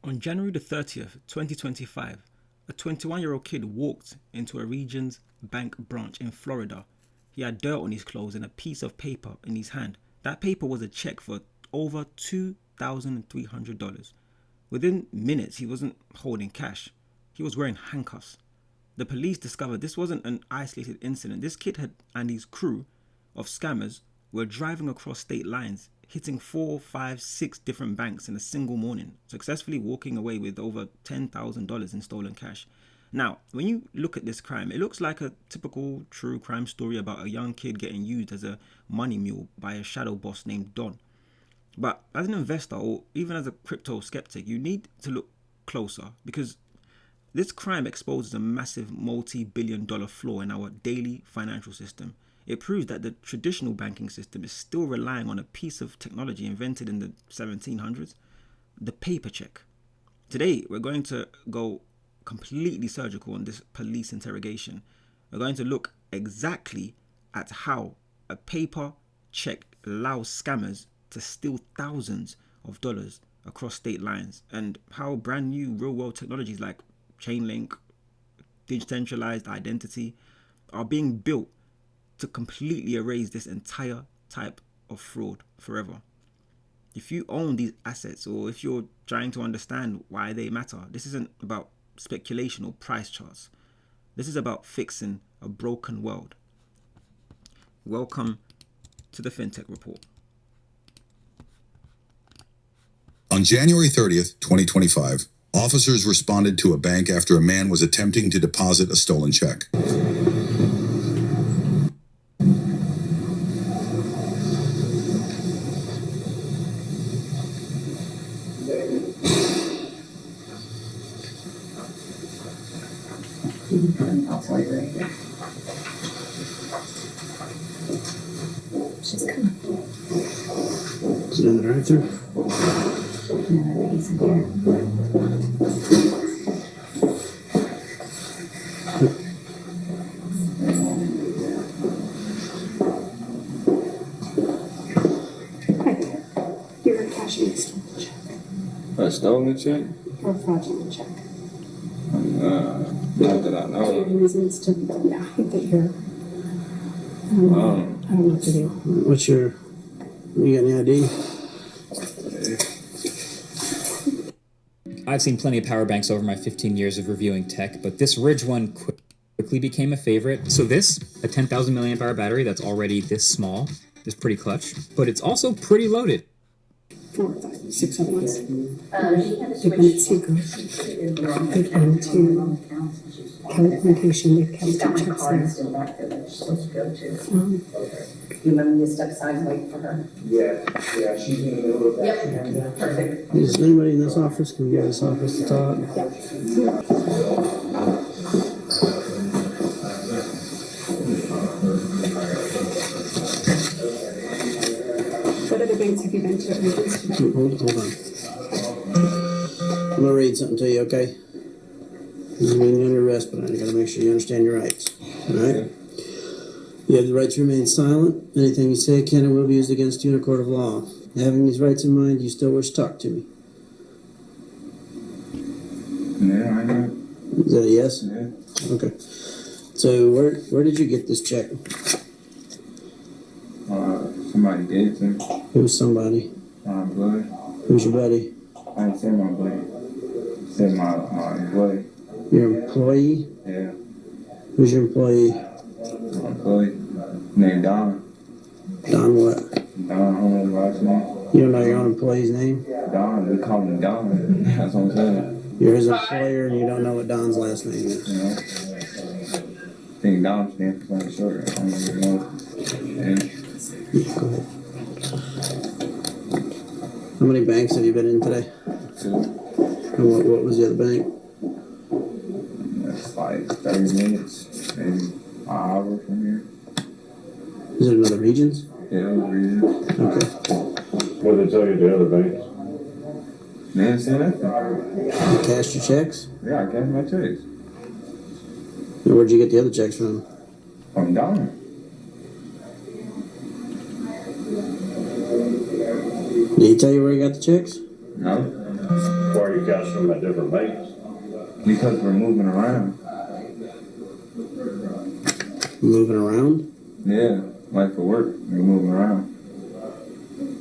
On January the 30th, 2025, a 21-year-old kid walked into a Regions Bank branch in Florida. He had dirt on his clothes and a piece of paper in his hand. That paper was a check for over $2,300. Within minutes, he wasn't holding cash. He was wearing handcuffs. The police discovered this wasn't an isolated incident. This kid and his crew of scammers were driving across state lines, hitting 4, 5, 6 different banks in a single morning, successfully walking away with over $10,000 in stolen cash. Now, when you look at this crime, it looks like a typical true crime story about a young kid getting used as a money mule by a shadow boss named Don. But as an investor or even as a crypto skeptic, you need to look closer, because this crime exposes a massive multi-billion-dollar flaw in our daily financial system. It proves that the traditional banking system is still relying on a piece of technology invented in the 1700s, the paper check. Today, we're going to go completely surgical on this police interrogation. We're going to look exactly at how a paper check allows scammers to steal thousands of dollars across state lines, and how brand new real-world technologies like Chainlink, decentralized identity are being built to completely erase this entire type of fraud forever. If you own these assets, or if you're trying to understand why they matter, this isn't about speculation or price charts. This is about fixing a broken world. Welcome to the FinTech Report. On January 30th, 2025, officers responded to a bank after a man was attempting to deposit a stolen check. I'll tell you right here. She's coming. Is it in the drive-thru? No, I think he's in here. You're cashing a stolen check. A stolen check? Or a fraudulent check. Not that I know. The reasons to, yeah, that you're, I don't know what to do. You got any ID? I've seen plenty of power banks over my 15 years of reviewing tech, but this Ridge one quickly became a favorite. So this, a 10,000 milliamp hour battery that's already this small, is pretty clutch, but it's also pretty loaded. 4, 5, 6 at once. Dependency group. Good end to location. They've kept the checks there. You remember you step aside and wait for her? Yeah, she's in the middle of that. Yep, perfect. Is anybody in this office? Can we get this office to talk? What other banks have you been to? Hold on. I'm gonna read something to you, okay? You're under arrest, but I gotta make sure you understand your rights. All right? You have the right to remain silent. Anything you say can and will be used against you in a court of law. Having these rights in mind, you still wish to talk to me? Yeah, I know. Is that a yes? Yeah. Okay. So where did you get this check? Somebody gave it to me. Who's somebody? My buddy. Who's your buddy? I ain't said my buddy. Said my buddy. Your employee? Yeah. Who's your employee? My buddy. Named Don. Don what? Don, I don't know his last name. You don't know your own employee's name? Don, we call him Don. That's what I'm saying. You're his employer and you don't know what Don's last name is. You know? I think Don stands for something short. I don't even know. Yeah. Go ahead. How many banks have you been in today? 2. And what was the other bank? That's like 30 minutes, maybe an hour from here. Is it another Regions? Yeah, really. Okay. What did they tell you the other banks? They didn't say nothing. You cashed your checks? Yeah, I cashed my checks. And where'd you get the other checks from? From Don. Did he tell you where he got the checks? No. Why are you cashing them at different banks? Because we're moving around. Moving around? Yeah, like for work, we're moving around.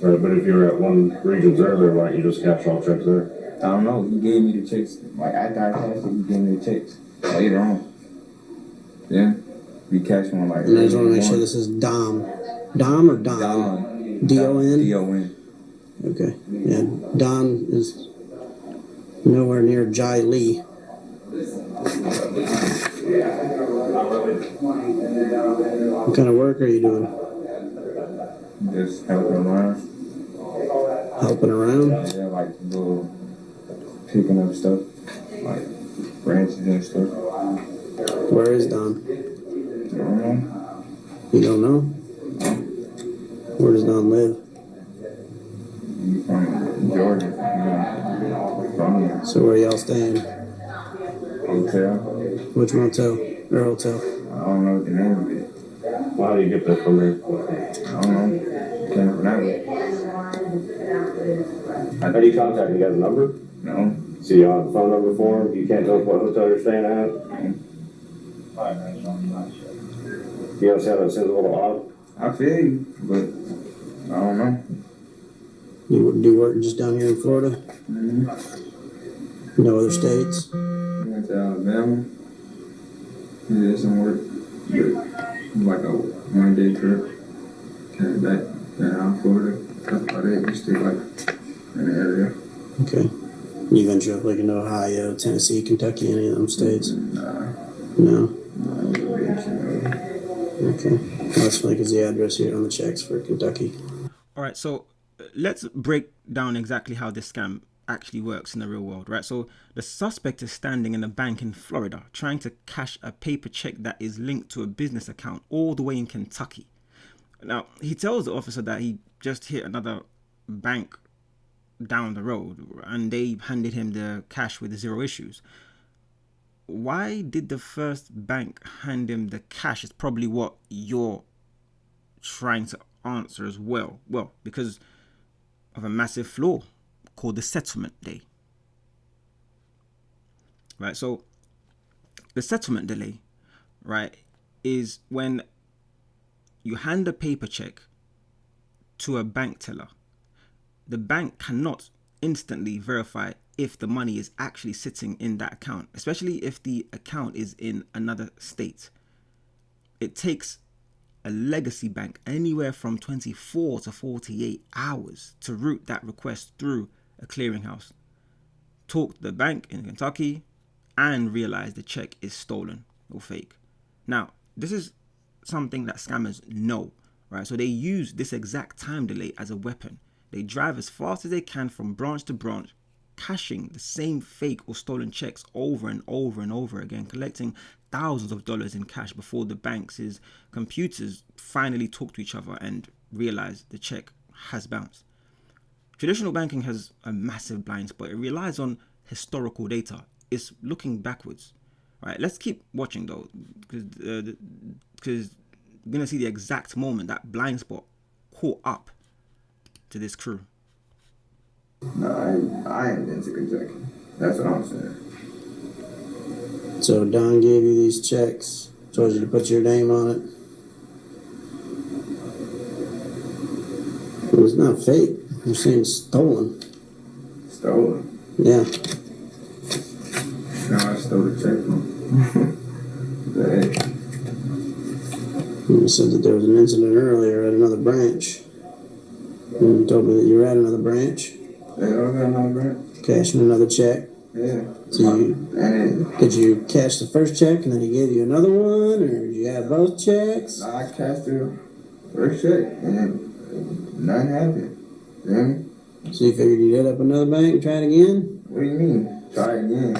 Right, but if you were at one Regions earlier, why don't you just cash all checks there? I don't know. He gave me the checks. Like after I cashed it, he gave me the checks later on. Yeah, we cashed one like. And I just want to make sure this is Dom. Dom or Don? Don. D-O-N? D-O-N. Okay. Yeah, Don is nowhere near Jai Lee. What kind of work are you doing? Just helping around. Helping around? Yeah, like little picking up stuff, like branches and stuff. Where is Don? I don't know. You don't know? Where does Don live? You from Georgia? You from here? So where y'all staying? Hotel? Which motel or hotel? I don't know what the name of it. Well, how do you get that from here? I don't know. Can't pronounce it. How do you contact him? You got a number? No. So you have a phone number for him? You can't tell us what hotel you're staying at? You know, see how that seems a little odd? I feel you, but I don't know. You do work just down here in Florida? Mm-hmm. No other states? We went to Alabama. We did some work, but like a 1-day trip. Came back down Florida. That's about it. We stayed like in the area. Okay. You venture up like in Ohio, Tennessee, Kentucky, any of them states? Nah. No? Bitch, Okay. Well, that's funny because the address here on the checks for Kentucky. All right, so let's break down exactly how this scam actually works in the real world, right? So the suspect is standing in a bank in Florida trying to cash a paper check that is linked to a business account all the way in Kentucky. Now, he tells the officer that he just hit another bank down the road and they handed him the cash with 0 issues. Why did the first bank hand him the cash? It's probably what you're trying to answer as well. Well, because of a massive flaw called the settlement day. Right, so the settlement delay, right, is when you hand a paper check to a bank teller. The bank cannot instantly verify if the money is actually sitting in that account, especially if the account is in another state. It takes a legacy bank anywhere from 24 to 48 hours to route that request through a clearinghouse, talk to the bank in Kentucky, and realize the check is stolen or fake. Now, this is something that scammers know, right? So they use this exact time delay as a weapon. They drive as fast as they can from branch to branch, cashing the same fake or stolen checks over and over and over again, collecting thousands of dollars in cash before the bank's computers finally talk to each other and realize the check has bounced. Traditional banking has a massive blind spot. It relies on historical data. It's looking backwards. Right, let's keep watching though, because we're going to see the exact moment that blind spot caught up to this crew. No, I ain't been to Kentucky. That's what I'm saying. So Don gave you these checks, told you to put your name on it. It was not fake. You're saying stolen. Stolen? Yeah. No, I stole the check from him. You said that there was an incident earlier at another branch. And you told me that you were at another branch. They all got another branch? Cashing another check. Yeah. So did you cash the first check and then he gave you another one, or did you have both checks? I cashed the first check and nothing happened. Then, So you figured you'd hit up another bank and try it again? what do you mean? Try again.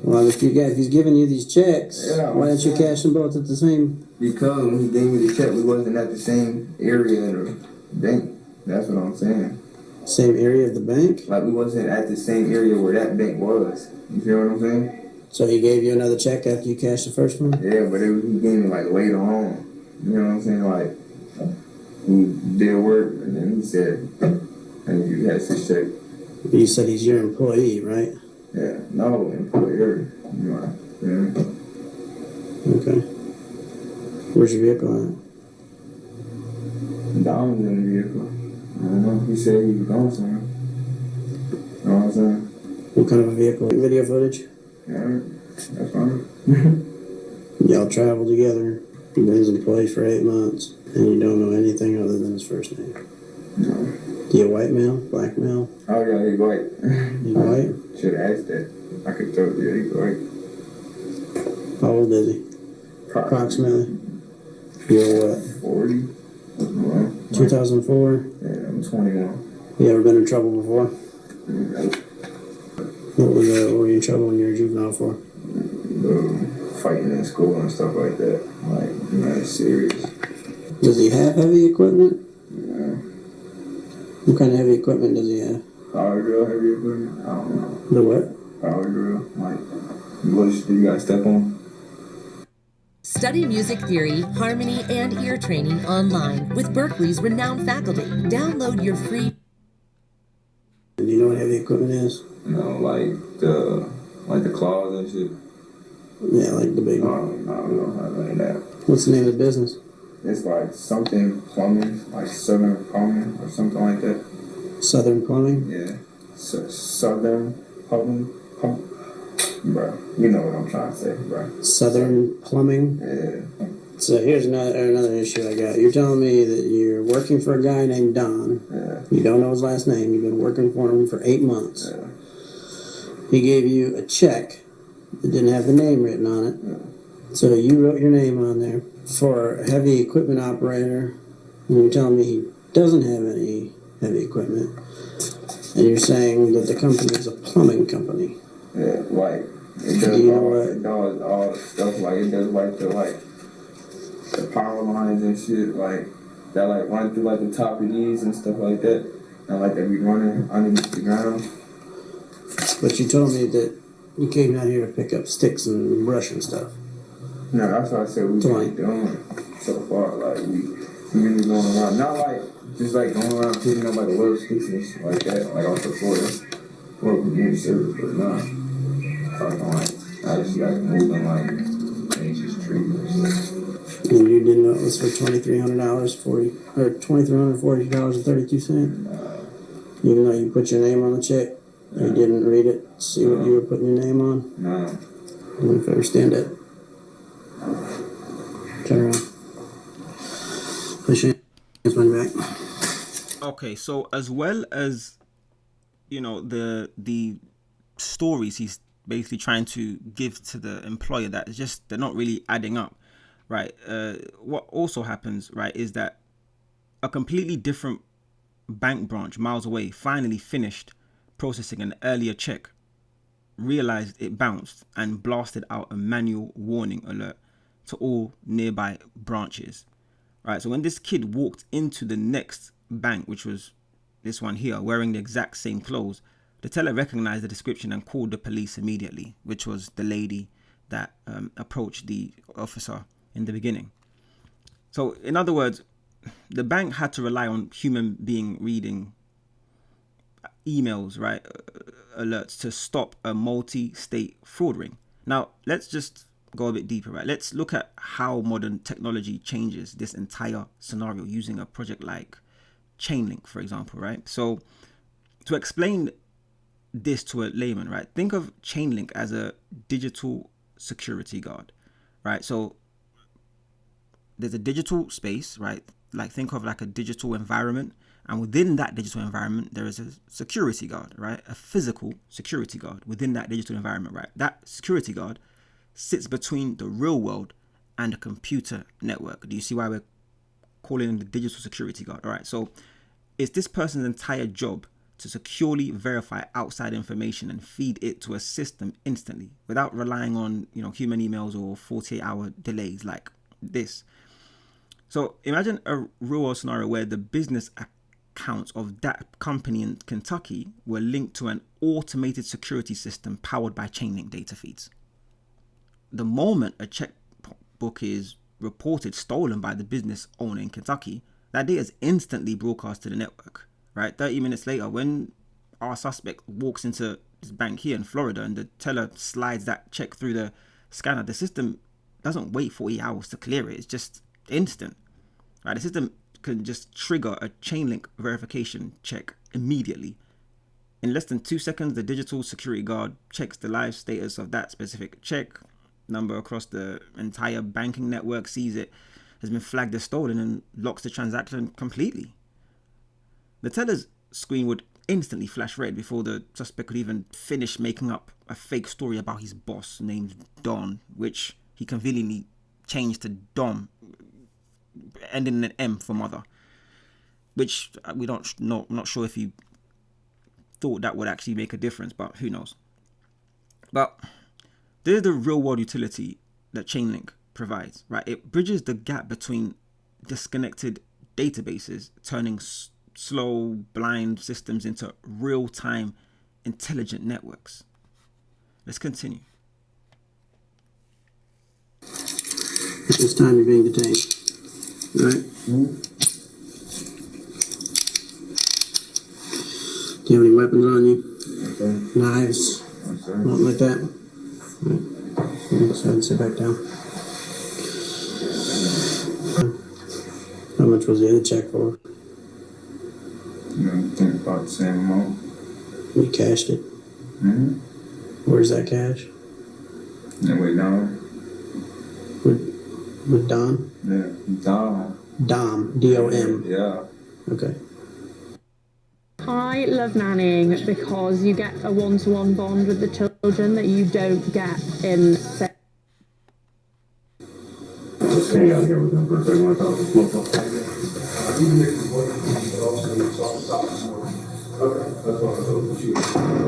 Well, if he's giving you these checks, Yeah, why didn't you cash them both at the same? Because when he gave me the check, we wasn't at the same area of the bank. That's what I'm saying. Same area of the bank? Like, we wasn't at the same area where that bank was. You feel what I'm saying? So he gave you another check after you cashed the first one? Yeah, but he gave me, like, later on. You know what I'm saying? Like, he did work, and then he said, and you had this check. You said he's your employee, right? Yeah, no employer. You know, yeah. Okay. Where's your vehicle at? Don was in the vehicle. I don't know. He said he was going somewhere. You know what I'm saying? What kind of a vehicle? Video footage? Yeah, that's fine. Y'all traveled together. You've been his employee for 8 months, and you don't know anything other than his first name. No. You a white male? Black male? Oh yeah, he's white. He's white? Should have asked that. I could tell you, yeah, he's white. How old is he? Approximately? You're what? 40. 2004? Yeah, I'm 21. You ever been in trouble before? Yeah. What were you in trouble when you were a juvenile for? Fighting in school and stuff like that. Like, you know, it's serious. Does he have heavy equipment? Yeah. What kind of heavy equipment does he have? Power drill, heavy equipment? I don't know. The what? Power drill. Like, bush you gotta step on. Study music theory, harmony, and ear training online with Berkeley's renowned faculty. Download your free. Do you know what heavy equipment is? You know, like the claws and shit. Yeah, like the big one. I don't know how to name that. What's the name of the business? It's like something plumbing, like Southern Plumbing or something like that. Southern Plumbing? Yeah. Southern Plumbing. Bro, you know what I'm trying to say, bro. Southern Plumbing? Yeah. So here's another issue I got. You're telling me that you're working for a guy named Don. Yeah. You don't know his last name. You've been working for him for 8 months. Yeah. He gave you a check that didn't have the name written on it. Yeah. So you wrote your name on there for a heavy equipment operator. And you're telling me he doesn't have any heavy equipment. And you're saying that the company is a plumbing company. Yeah, like it does all stuff, like it does like the power lines and shit, like that like run through like the top of these and stuff like that. And like they be running underneath the ground. But you told me that you came out here to pick up sticks and brush and stuff. No, that's what I said we've been doing so far. Like we really going around, not like just like going around picking up like little sticks and shit like that, like off the floor. Well, community service, but nah. I just like moving like nature's trees and shit. And you didn't know it was for $2,340 or $2,340.32. Even though you put your name on the check, you didn't read it, see what you were putting your name on. No. I don't know if I understand it. Turn around. Push your hands money back. Okay, so as well as, you know, the stories he's basically trying to give to the employer that is just, they're not really adding up, right? What also happens, right, is that a completely different bank branch miles away finally finished processing an earlier check, realized it bounced, and blasted out a manual warning alert to all nearby branches, right? So when this kid walked into the next bank, which was this one here, wearing the exact same clothes, the teller recognized the description and called the police immediately, which was the lady that approached the officer in the beginning. So in other words, the bank had to rely on human being reading emails, right, alerts to stop a multi-state fraud ring. Now, let's just go a bit deeper, right? Let's look at how modern technology changes this entire scenario using a project like Chainlink, for example, right? So to explain this to a layman, right, think of Chainlink as a digital security guard, right? So there's a digital space, right? Like think of like a digital environment, and within that digital environment there is a security guard, right? A physical security guard within that digital environment, right? That security guard sits between the real world and a computer network. Do you see why we're calling him the digital security guard? All right, so it's this person's entire job to securely verify outside information and feed it to a system instantly without relying on, you know, human emails or 48-hour delays like this. So imagine a real world scenario where the business accounts of that company in Kentucky were linked to an automated security system powered by Chainlink data feeds. The moment a checkbook is reported stolen by the business owner in Kentucky, that data is instantly broadcast to the network, right? 30 minutes later, when our suspect walks into this bank here in Florida and the teller slides that check through the scanner, the system doesn't wait 40 hours to clear it. It's just instant. Right? The system can just trigger a chain link verification check immediately. In less than 2 seconds, the digital security guard checks the live status of that specific check number across the entire banking network, sees it has been flagged as stolen, and locks the transaction completely. The teller's screen would instantly flash red before the suspect could even finish making up a fake story about his boss named Don, which he conveniently changed to Dom, ending in an M for mother, which we don't know. I'm not sure if he thought that would actually make a difference, but who knows. But there's the real world utility that Chainlink provides, right? It bridges the gap between disconnected databases, turning slow, blind systems into real-time, intelligent networks. Let's continue. At this time, you're being detained. Right? Do you have any weapons on you? Knives? Nothing like that? Right. Go ahead and sit back down. How much was the other check for? I think about the same amount. You cashed it. Where's that cash? And wait, now? With Don? Yeah, Dom. Dom. D-O-M. Yeah. Okay. I love nannying because you get a one-to-one bond with the children that you don't get in, say, Stay out here with them for a second.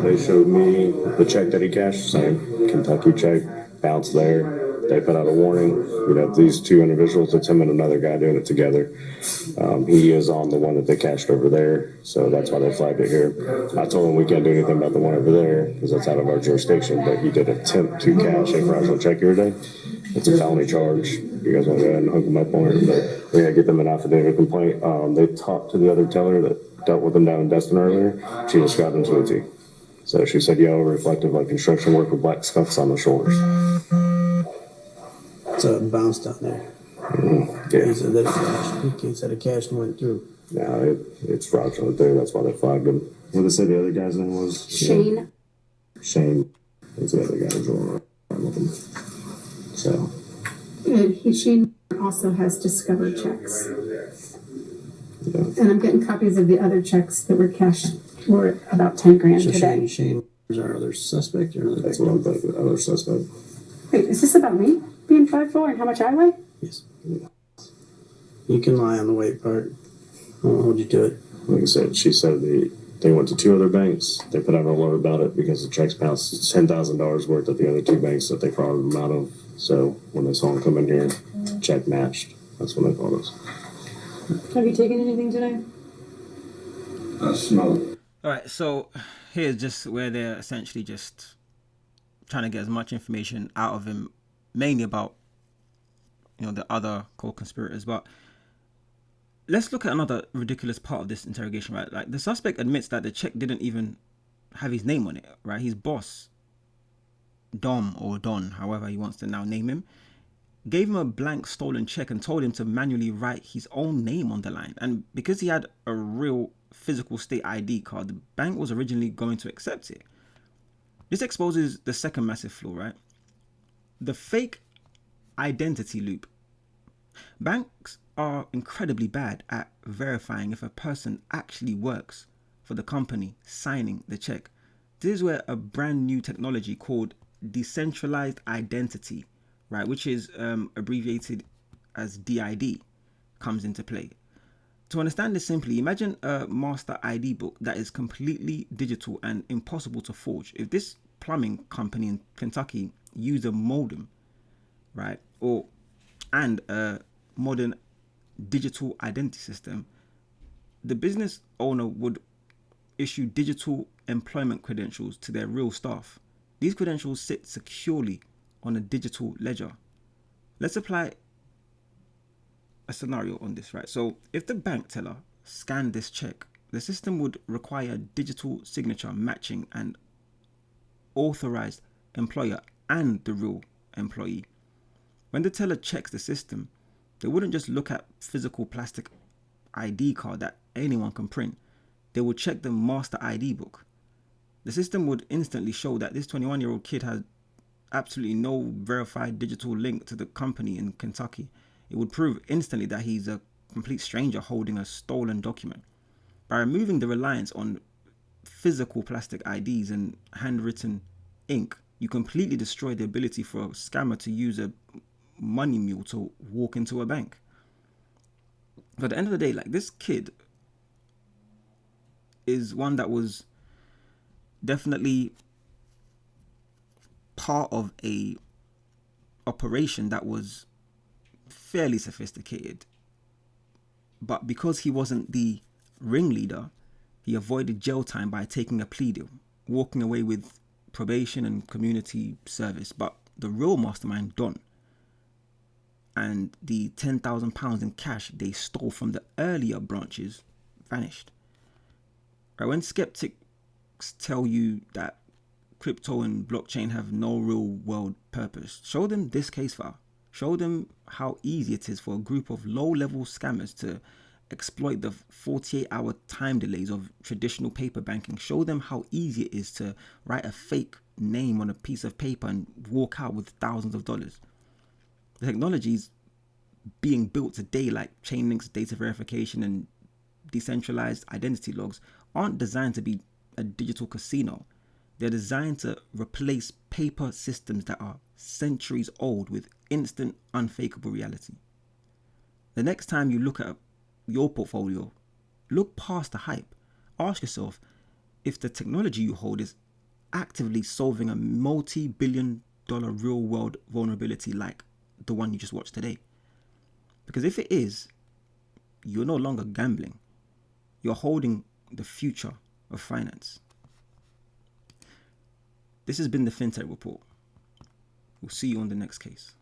They showed me the check that he cashed, same Kentucky check, bounced there. They put out a warning. You know, these two individuals, it's him and another guy doing it together. He is on the one that they cashed over there, so that's why they flagged it here. I told him we can't do anything about the one over there because that's out of our jurisdiction, but he did attempt to cash a fraudulent check here today. It's a felony charge. You guys want to go ahead and hook them up on it, but we got to get them an affidavit complaint. They talked to the other teller that dealt with them down in Destin earlier. She described them to a T. So she said, yellow, reflective like construction work with black scuffs on the shoulders. So it bounced down there. Yeah. He said that it cashed. He said it cashed and went through. No, it's fraudulent there. That's why they flagged him. What did they say the other guy's name was? Shane. Shane. That's the other guy who's rolling around with him. So. Shane also has discovered checks. Yeah. And I'm getting copies of the other checks that were cashed for about 10 grand So today. Shane is our other suspect or another That's what I'm thinking. Other suspect. Wait, is this about me being 5'4" and how much I weigh? Yes. You can lie on the weight part. I won't hold you to it. Like I said, she said they went to two other banks. They put out an alert about it because the checks bounced $10,000 worth at the other two banks that they frauded them out of. So when they saw him come in here, check matched. That's when they called us. Have you taken anything today? I smell. All right, so here's just where they're essentially just trying to get as much information out of him, mainly about, you know, the other co-conspirators. But let's look at another ridiculous part of this interrogation, right? Like, the suspect admits that the check didn't even have his name on it, right? His boss, Dom or Don, however he wants to now name him, gave him a blank stolen check and told him to manually write his own name on the line. And because he had a real physical state ID card, the bank was originally going to accept it. This exposes the second massive flaw, right? The fake identity loop. Banks are incredibly bad at verifying if a person actually works for the company signing the check. This is where a brand new technology called decentralized identity, right, which is abbreviated as DID, comes into play. To understand this simply, imagine a master ID book that is completely digital and impossible to forge. If this plumbing company in Kentucky used a modem, right, and a modern digital identity system, the business owner would issue digital employment credentials to their real staff. These credentials sit securely on a digital ledger. Let's apply a scenario on this, right? So if the bank teller scanned this check, The system would require digital signature matching and authorized employer and the real employee. When the teller checks the system, they wouldn't just look at physical plastic ID card that anyone can print. They would check the master ID book. The system would instantly show that this 21-year-old kid has absolutely no verified digital link to the company in Kentucky. It would prove instantly that he's a complete stranger holding a stolen document. By removing the reliance on physical plastic IDs and handwritten ink, you completely destroy the ability for a scammer to use a money mule to walk into a bank. But at the end of the day, like, this kid is one that was definitely part of a operation that was fairly sophisticated. But because he wasn't the ringleader, he avoided jail time by taking a plea deal, walking away with probation and community service. But the real mastermind, Don, and the £10,000 in cash they stole from the earlier branches vanished. Right, when skeptics tell you that crypto and blockchain have no real world purpose, show them this case file. Show them how easy it is for a group of low-level scammers to exploit the 48-hour time delays of traditional paper banking. Show them how easy it is to write a fake name on a piece of paper and walk out with thousands of dollars. The technologies being built today, like chain links, data verification, and decentralized identity logs, aren't designed to be a digital casino. They're designed to replace paper systems that are centuries old with instant, unfakeable reality. The next time you look at your portfolio, look past the hype. Ask yourself if the technology you hold is actively solving a multi-billion-dollar real-world vulnerability like the one you just watched today. Because if it is, you're no longer gambling. You're holding the future of finance. This has been the FinTech Report. We'll see you on the next case.